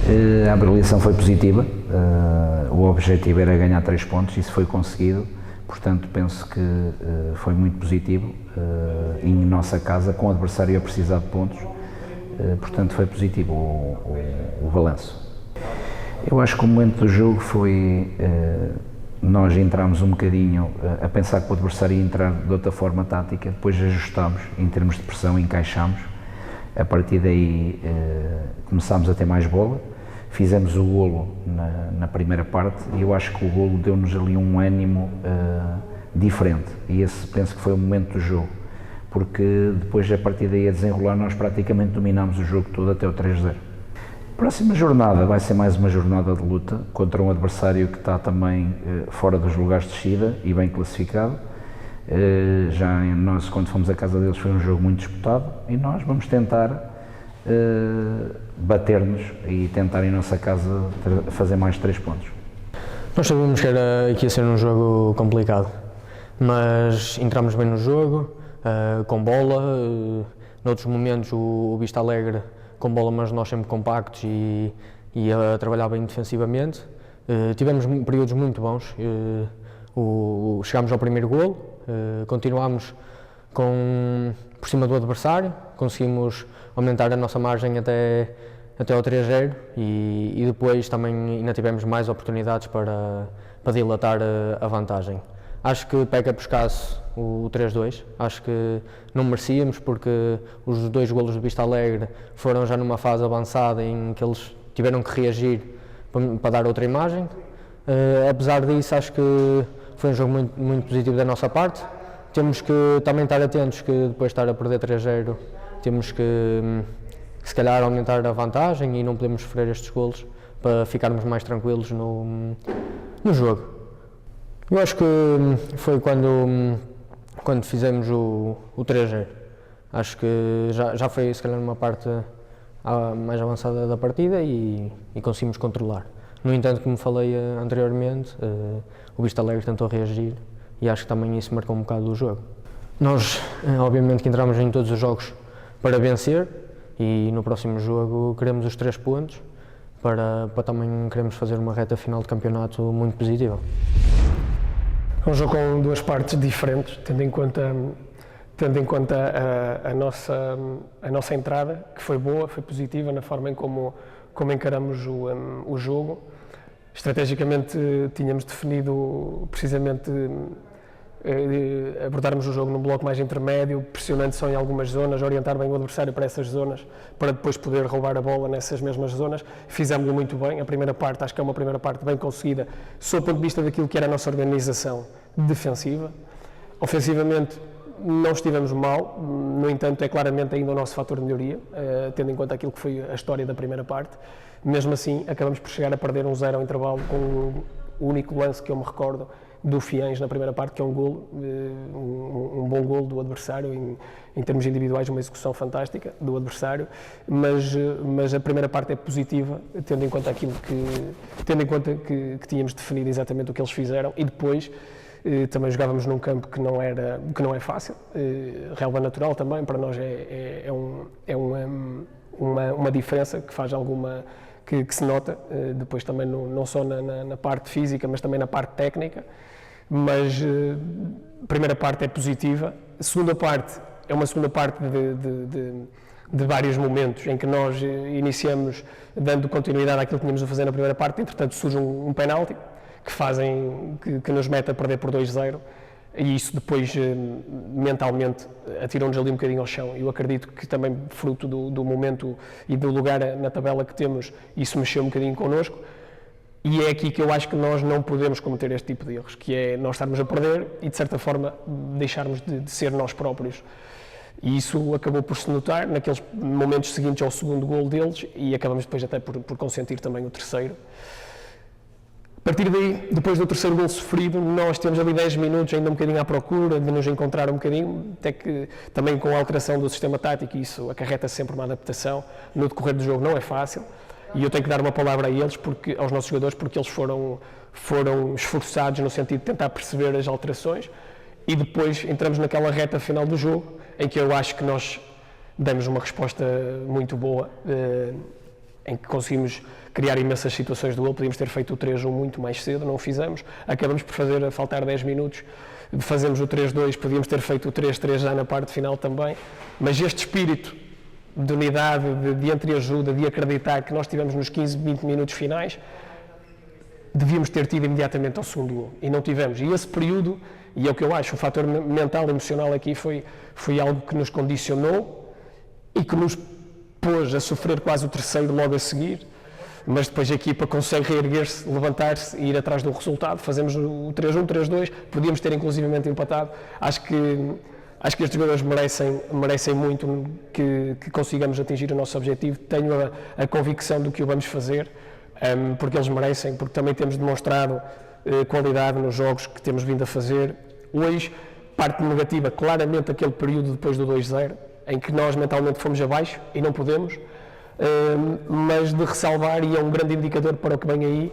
A avaliação foi positiva, o objetivo era ganhar 3 pontos, isso foi conseguido, portanto penso que foi muito positivo em nossa casa, com o adversário a precisar de pontos, portanto foi positivo o balanço. Eu acho que o momento do jogo foi, nós entramos um bocadinho a pensar que o adversário ia entrar de outra forma tática, depois ajustámos em termos de pressão, encaixámos, a partir daí começámos a ter mais bola, fizemos o golo na primeira parte e eu acho que o golo deu-nos ali um ânimo diferente e esse penso que foi o momento do jogo, porque depois a partir daí a desenrolar nós praticamente dominámos o jogo todo até o 3-0. Próxima jornada vai ser mais uma jornada de luta contra um adversário que está também fora dos lugares de descida e bem classificado. Já nós, quando fomos à casa deles, foi um jogo muito disputado e nós vamos tentar bater-nos e tentar em nossa casa fazer mais 3 pontos. Nós sabíamos que ia ser um jogo complicado, mas entramos bem no jogo, com bola, noutros momentos o Vista Alegre com bola, mas nós sempre compactos e a trabalhar bem defensivamente. Tivemos períodos muito bons, chegámos ao primeiro golo, continuámos por cima do adversário, conseguimos aumentar a nossa margem até ao 3-0 e depois também ainda tivemos mais oportunidades para dilatar a vantagem. Acho que peca por escasso o 3-2, acho que não merecíamos porque os 2 golos do Vista Alegre foram já numa fase avançada em que eles tiveram que reagir para dar outra imagem. Apesar disso, acho que foi um jogo muito, muito positivo da nossa parte. Temos que também estar atentos que depois de estar a perder 3-0, temos que se calhar aumentar a vantagem e não podemos sofrer estes golos para ficarmos mais tranquilos no jogo. Eu acho que foi quando fizemos o 3-0. Acho que já foi se calhar numa parte mais avançada da partida e conseguimos controlar. No entanto, como falei anteriormente, o Vista Alegre tentou reagir e acho que também isso marcou um bocado o jogo. Nós, obviamente, que entramos em todos os jogos para vencer e no próximo jogo queremos os 3 pontos para também queremos fazer uma reta final de campeonato muito positiva. É um jogo com 2 partes diferentes, tendo em conta a nossa entrada, que foi boa, foi positiva na forma em como encaramos o jogo. Estrategicamente tínhamos definido precisamente abordarmos o jogo num bloco mais intermédio, pressionando só em algumas zonas, orientar bem o adversário para essas zonas, para depois poder roubar a bola nessas mesmas zonas. Fizemos-lo muito bem. A primeira parte, acho que é uma primeira parte bem conseguida, sob o ponto de vista daquilo que era a nossa organização defensiva. Ofensivamente, não estivemos mal, no entanto, é claramente ainda o nosso fator de melhoria, tendo em conta aquilo que foi a história da primeira parte. Mesmo assim, acabamos por chegar a perder 1-0 ao intervalo, com o único lance que eu me recordo do Fiães na primeira parte, que é um golo, um bom golo do adversário, em termos individuais, uma execução fantástica do adversário, mas a primeira parte é positiva, tendo em conta que tínhamos definido exatamente o que eles fizeram, e depois também jogávamos num campo que não é fácil, relva natural também, para nós é uma diferença que faz alguma, que se nota, depois também não só na parte física, mas também na parte técnica. Mas a primeira parte é positiva, a segunda parte é uma segunda parte de vários momentos em que nós iniciamos dando continuidade àquilo que tínhamos a fazer na primeira parte, entretanto surge um penalti que nos mete a perder por 2-0 e isso depois mentalmente atirou-nos ali um bocadinho ao chão. Eu acredito que também fruto do momento e do lugar na tabela que temos, isso mexeu um bocadinho connosco. E é aqui que eu acho que nós não podemos cometer este tipo de erros, que é nós estarmos a perder e, de certa forma, deixarmos de ser nós próprios. E isso acabou por se notar naqueles momentos seguintes ao segundo golo deles e acabamos depois até por consentir também o terceiro. A partir daí, depois do terceiro golo sofrido, nós temos ali 10 minutos ainda um bocadinho à procura de nos encontrar um bocadinho, até que também com a alteração do sistema tático, isso acarreta sempre uma adaptação. No decorrer do jogo não é fácil. E eu tenho que dar uma palavra a eles, aos nossos jogadores, porque eles foram esforçados no sentido de tentar perceber as alterações e depois entramos naquela reta final do jogo em que eu acho que nós damos uma resposta muito boa em que conseguimos criar imensas situações do gol. Podíamos ter feito o 3-1 muito mais cedo, não o fizemos. Acabamos por fazer a faltar 10 minutos, fazemos o 3-2, podíamos ter feito o 3-3 já na parte final também. Mas este espírito de unidade, de entreajuda, de acreditar que nós tivemos nos 15, 20 minutos finais, devíamos ter tido imediatamente ao segundo gol. E não tivemos. E esse período, e é o que eu acho, o fator mental, emocional aqui foi algo que nos condicionou e que nos pôs a sofrer quase o terceiro logo a seguir, mas depois a equipa consegue reerguer-se, levantar-se e ir atrás do resultado. Fazemos o 3-1, 3-2, podíamos ter inclusivamente empatado. Acho que estes jogadores merecem muito que consigamos atingir o nosso objetivo. Tenho a convicção do que o vamos fazer, porque eles merecem, porque também temos demonstrado qualidade nos jogos que temos vindo a fazer. Hoje, parte negativa, claramente aquele período depois do 2-0, em que nós mentalmente fomos abaixo e não podemos, mas de ressalvar, e é um grande indicador para o que vem aí,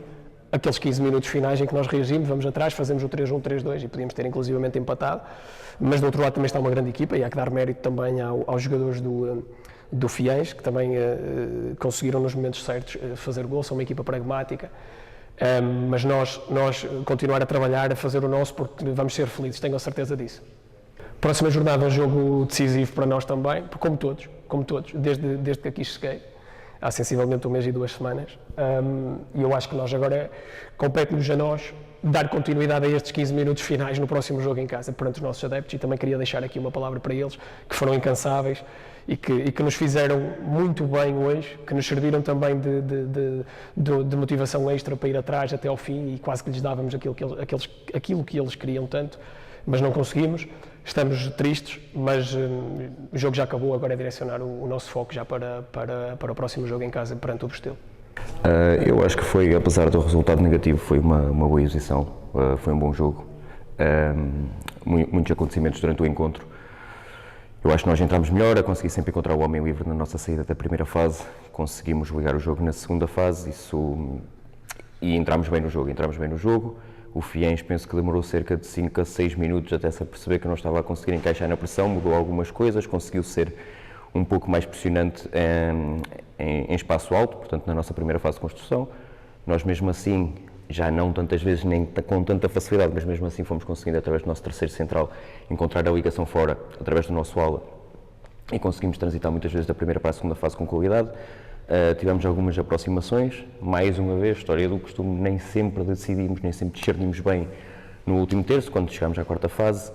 aqueles 15 minutos finais em que nós reagimos, vamos atrás, fazemos o 3-1, 3-2 e podíamos ter inclusivamente empatado, mas do outro lado também está uma grande equipa e há que dar mérito também aos jogadores do Fiéis, que também conseguiram nos momentos certos fazer gol, são uma equipa pragmática, mas nós continuar a trabalhar, a fazer o nosso, porque vamos ser felizes, tenho a certeza disso. Próxima jornada é um jogo decisivo para nós também, como todos, desde que aqui cheguei, há sensivelmente 1 mês e 2 semanas, e eu acho que nós agora, compete-nos a nós dar continuidade a estes 15 minutos finais no próximo jogo em casa, perante os nossos adeptos, e também queria deixar aqui uma palavra para eles, que foram incansáveis e que nos fizeram muito bem hoje, que nos serviram também de motivação extra para ir atrás até ao fim, e quase que lhes dávamos aquilo que eles queriam tanto, mas não conseguimos. Estamos tristes, mas o jogo já acabou, agora é direcionar o nosso foco já para o próximo jogo em casa, perante o Restelo. Eu acho que foi, apesar do resultado negativo, foi uma boa exibição, foi um bom jogo, muitos acontecimentos durante o encontro. Eu acho que nós entramos melhor, a conseguir sempre encontrar o homem livre na nossa saída da primeira fase, conseguimos ligar o jogo na segunda fase, e entramos bem no jogo. O Fiéis penso que demorou cerca de 5 a 6 minutos até se aperceber que não estava a conseguir encaixar na pressão, mudou algumas coisas, conseguiu ser um pouco mais pressionante em espaço alto, portanto na nossa primeira fase de construção. Nós mesmo assim, já não tantas vezes nem com tanta facilidade, mas mesmo assim fomos conseguindo através do nosso terceiro central encontrar a ligação fora, através do nosso ala, e conseguimos transitar muitas vezes da primeira para a segunda fase com qualidade. Tivemos algumas aproximações, mais uma vez, história do costume, nem sempre decidimos, nem sempre discernimos bem no último terço, quando chegámos à quarta fase,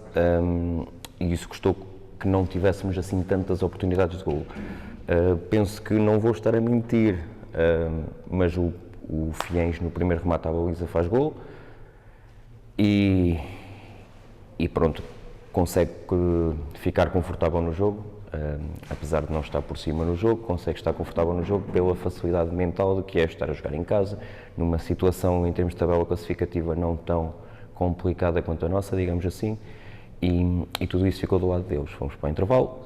e isso custou que não tivéssemos assim tantas oportunidades de golo. Penso que não vou estar a mentir, mas o Fiéis no primeiro remate à baliza faz golo e pronto, consegue ficar confortável no jogo. Apesar de não estar por cima no jogo, consegue estar confortável no jogo pela facilidade mental de que é estar a jogar em casa, numa situação em termos de tabela classificativa não tão complicada quanto a nossa, digamos assim, e tudo isso ficou do lado deles. Fomos para o intervalo,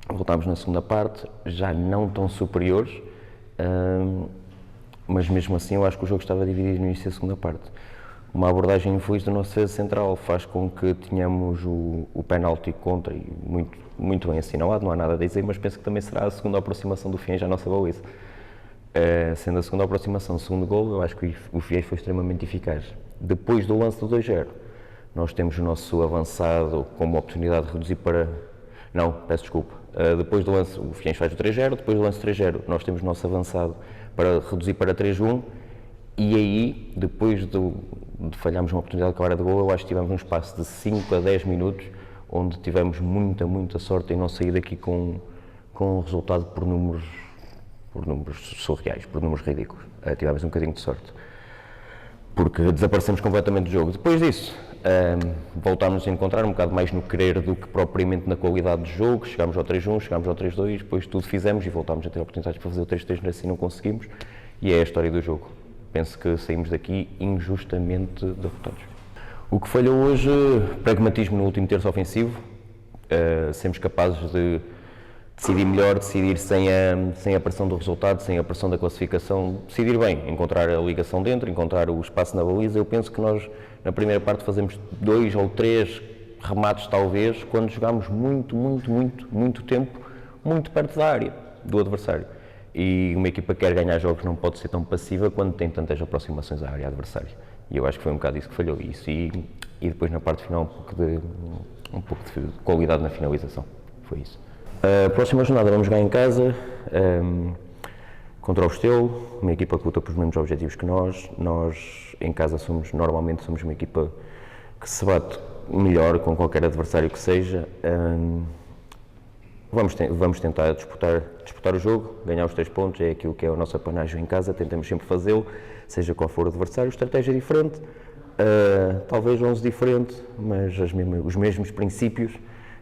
voltámos na segunda parte, já não tão superiores, mas mesmo assim eu acho que o jogo estava dividido no início da segunda parte. Uma abordagem infeliz do nosso defesa central faz com que tenhamos o penalti contra, e muito bem assinalado, não há nada a dizer, mas penso que também será a segunda aproximação do Fiéis à nossa baliza. Sendo a segunda aproximação, o segundo golo, eu acho que o Fiéis foi extremamente eficaz. Depois do lance do 2-0, nós temos o nosso avançado como oportunidade de reduzir para... Não, peço desculpa. Depois do lance, o Fiéis faz o 3-0, depois do lance 3-0, nós temos o nosso avançado para reduzir para 3-1, e aí, depois de falharmos uma oportunidade clara de gol, eu acho que tivemos um espaço de 5 a 10 minutos, onde tivemos muita sorte em não sair daqui com um resultado por números surreais, por números ridículos. Tivemos um bocadinho de sorte, porque desaparecemos completamente do jogo. Depois disso, voltámos a encontrar um bocado mais no querer do que propriamente na qualidade do jogo. Chegámos ao 3-1, chegámos ao 3-2, depois tudo fizemos e voltámos a ter oportunidades para fazer o 3-3, mas assim não conseguimos, e é a história do jogo. Penso que saímos daqui injustamente derrotados. O que falhou hoje, pragmatismo no último terço ofensivo, sermos capazes de decidir melhor, decidir sem a pressão do resultado, sem a pressão da classificação, decidir bem, encontrar a ligação dentro, encontrar o espaço na baliza. Eu penso que nós, na primeira parte, fazemos 2 ou 3 remates, talvez, quando jogámos muito tempo, muito perto da área do adversário. E uma equipa que quer ganhar jogos não pode ser tão passiva quando tem tantas aproximações à área adversária. E eu acho que foi um bocado isso que falhou. Isso e depois na parte final um pouco de qualidade na finalização. Foi isso. A próxima jornada vamos jogar em casa contra o Restelo, uma equipa que luta pelos mesmos objetivos que nós. Nós em casa normalmente somos uma equipa que se bate melhor com qualquer adversário que seja. Vamos tentar disputar o jogo, ganhar os 3 pontos, é aquilo que é o nosso apanágio em casa, tentamos sempre fazê-lo, seja qual for o adversário, estratégia diferente, talvez 11 diferente, mas os mesmos princípios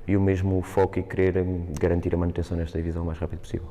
e o mesmo foco e querer garantir a manutenção nesta divisão o mais rápido possível.